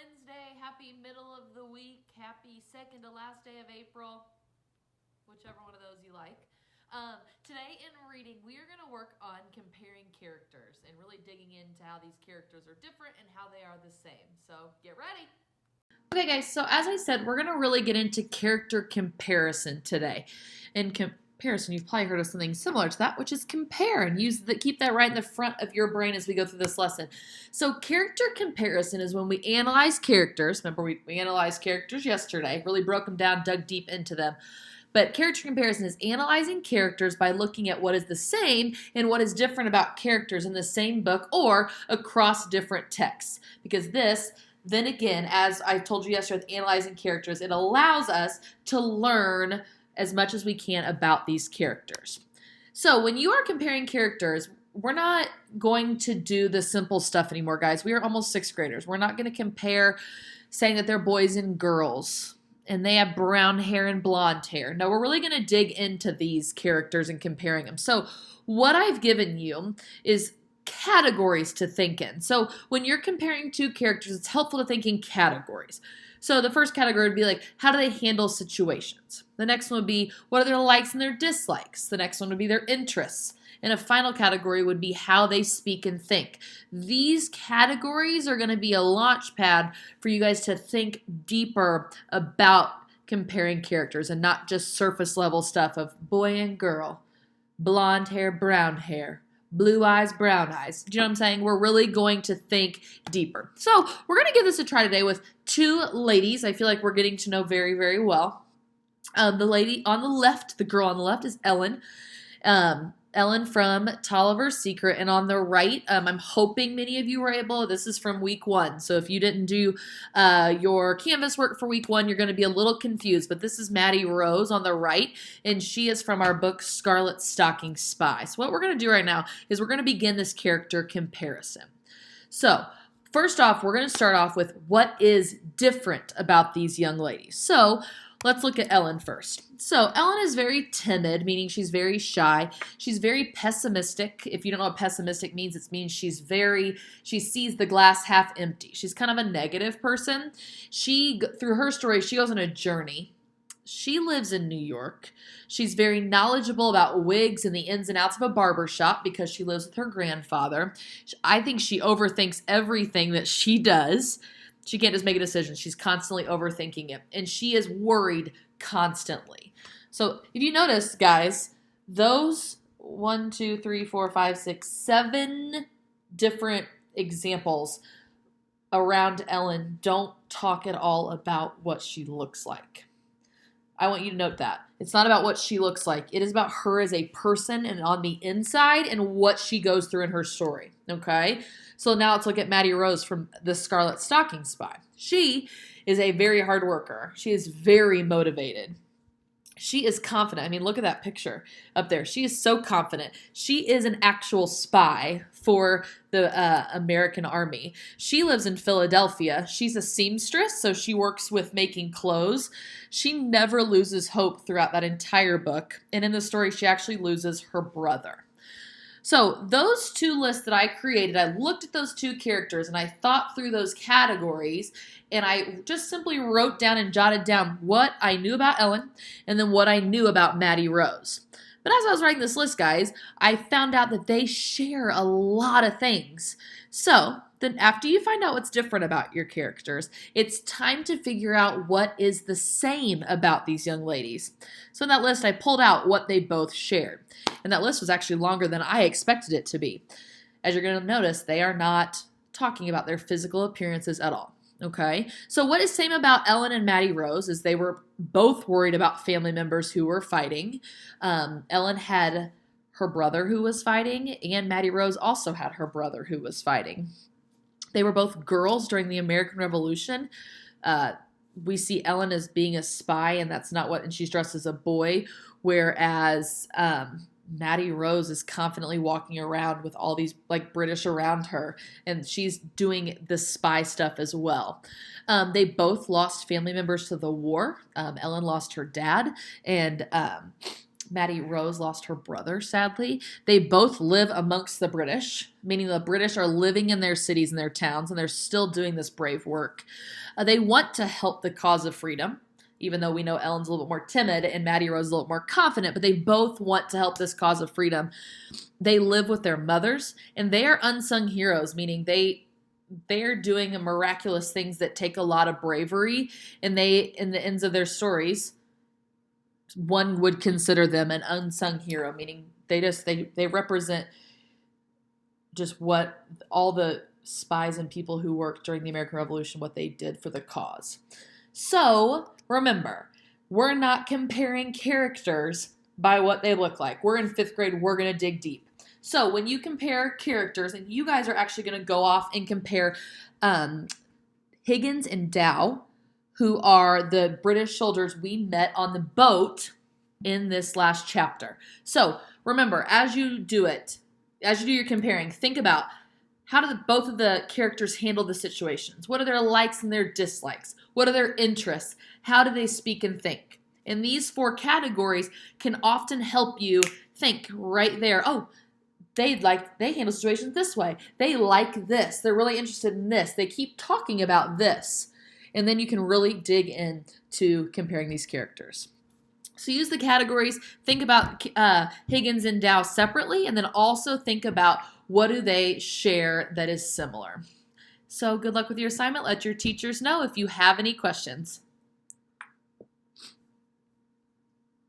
Wednesday. Happy middle of the week. Happy second to last day of April. Whichever one of those you like. Today in reading, we are going to work on comparing characters and really digging into how these characters are different and how they are the same. So get ready. Okay, guys, so as I said, we're going to really get into character comparison today. In comparison, you've probably heard of something similar to that, which is compare, and keep that right in the front of your brain as we go through this lesson. So character comparison is when we analyze characters. Remember, we analyzed characters yesterday, really broke them down, dug deep into them. But character comparison is analyzing characters by looking at what is the same and what is different about characters in the same book or across different texts. Because this, then again, as I told you yesterday with analyzing characters, it allows us to learn as much as we can about these characters. So when you are comparing characters, we're not going to do the simple stuff anymore, guys. We are almost sixth graders. We're not going to compare saying that they're boys and girls and they have brown hair and blonde hair. No, we're really going to dig into these characters and comparing them. So what I've given you is categories to think in. So when you're comparing two characters, it's helpful to think in categories. So the first category would be like, how do they handle situations? The next one would be, what are their likes and their dislikes? The next one would be their interests. And a final category would be how they speak and think. These categories are going to be a launch pad for you guys to think deeper about comparing characters and not just surface level stuff of boy and girl, blonde hair, brown hair, blue eyes, brown eyes. Do you know what I'm saying? We're really going to think deeper. So we're going to give this a try today with two ladies I feel like we're getting to know very, very well. The lady on the left, the girl on the left is Ellen. Ellen from Toliver's Secret, and on the right, I'm hoping many of you were able, this is from week 1, so if you didn't do your Canvas work for week 1, you're going to be a little confused, but this is Maddie Rose on the right, and she is from our book Scarlet Stocking Spy. So what we're going to do right now is we're going to begin this character comparison. So first off, we're going to start off with what is different about these young ladies. So let's look at Ellen first. So Ellen is very timid, meaning she's very shy. She's very pessimistic. If you don't know what pessimistic means, it means she sees the glass half empty. She's kind of a negative person. Through her story, she goes on a journey. She lives in New York. She's very knowledgeable about wigs and the ins and outs of a barber shop because she lives with her grandfather. I think she overthinks everything that she does. She can't just make a decision. She's constantly overthinking it. And she is worried constantly. So if you notice, guys, those 1, 2, 3, 4, 5, 6, 7 different examples around Ellen don't talk at all about what she looks like. I want you to note that. It's not about what she looks like. It is about her as a person and on the inside and what she goes through in her story. Okay? So now let's look at Maddie Rose from the Scarlet Stocking Spy. She is a very hard worker. She is very motivated. She is confident. I mean, look at that picture up there. She is so confident. She is an actual spy for the American Army. She lives in Philadelphia. She's a seamstress, so she works with making clothes. She never loses hope throughout that entire book. And in the story, she actually loses her brother. So those two lists that I created, I looked at those two characters and I thought through those categories and I just simply wrote down and jotted down what I knew about Ellen and then what I knew about Maddie Rose. But as I was writing this list, guys, I found out that they share a lot of things. So then after you find out what's different about your characters, it's time to figure out what is the same about these young ladies. So in that list, I pulled out what they both shared. And that list was actually longer than I expected it to be. As you're going to notice, they are not talking about their physical appearances at all. Okay? So what is same about Ellen and Maddie Rose is they were both worried about family members who were fighting. Ellen had her brother who was fighting, and Maddie Rose also had her brother who was fighting. They were both girls during the American Revolution. We see Ellen as being a spy, and that's not what, and she's dressed as a boy, whereas Maddie Rose is confidently walking around with all these like British around her, and she's doing the spy stuff as well. They both lost family members to the war. Ellen lost her dad, and Maddie Rose lost her brother, sadly. They both live amongst the British, meaning the British are living in their cities and their towns, and they're still doing this brave work. They want to help the cause of freedom, even though we know Ellen's a little bit more timid and Maddie Rose is a little more confident, but they both want to help this cause of freedom. They live with their mothers, and they are unsung heroes, meaning they are doing miraculous things that take a lot of bravery, and they, in the ends of their stories, one would consider them an unsung hero, meaning they represent just what all the spies and people who worked during the American Revolution, what they did for the cause. So remember, we're not comparing characters by what they look like. We're in 5th grade. We're going to dig deep. So when you compare characters, and you guys are actually going to go off and compare Higgins and Dow, who are the British soldiers we met on the boat in this last chapter. So remember, as you do your comparing, think about how do both of the characters handle the situations? What are their likes and their dislikes? What are their interests? How do they speak and think? And these 4 categories can often help you think right there. Oh, they handle situations this way. They like this. They're really interested in this. They keep talking about this. And then you can really dig into comparing these characters. So use the categories. Think about Higgins and Dow separately, and then also think about what do they share that is similar. So good luck with your assignment. Let your teachers know if you have any questions.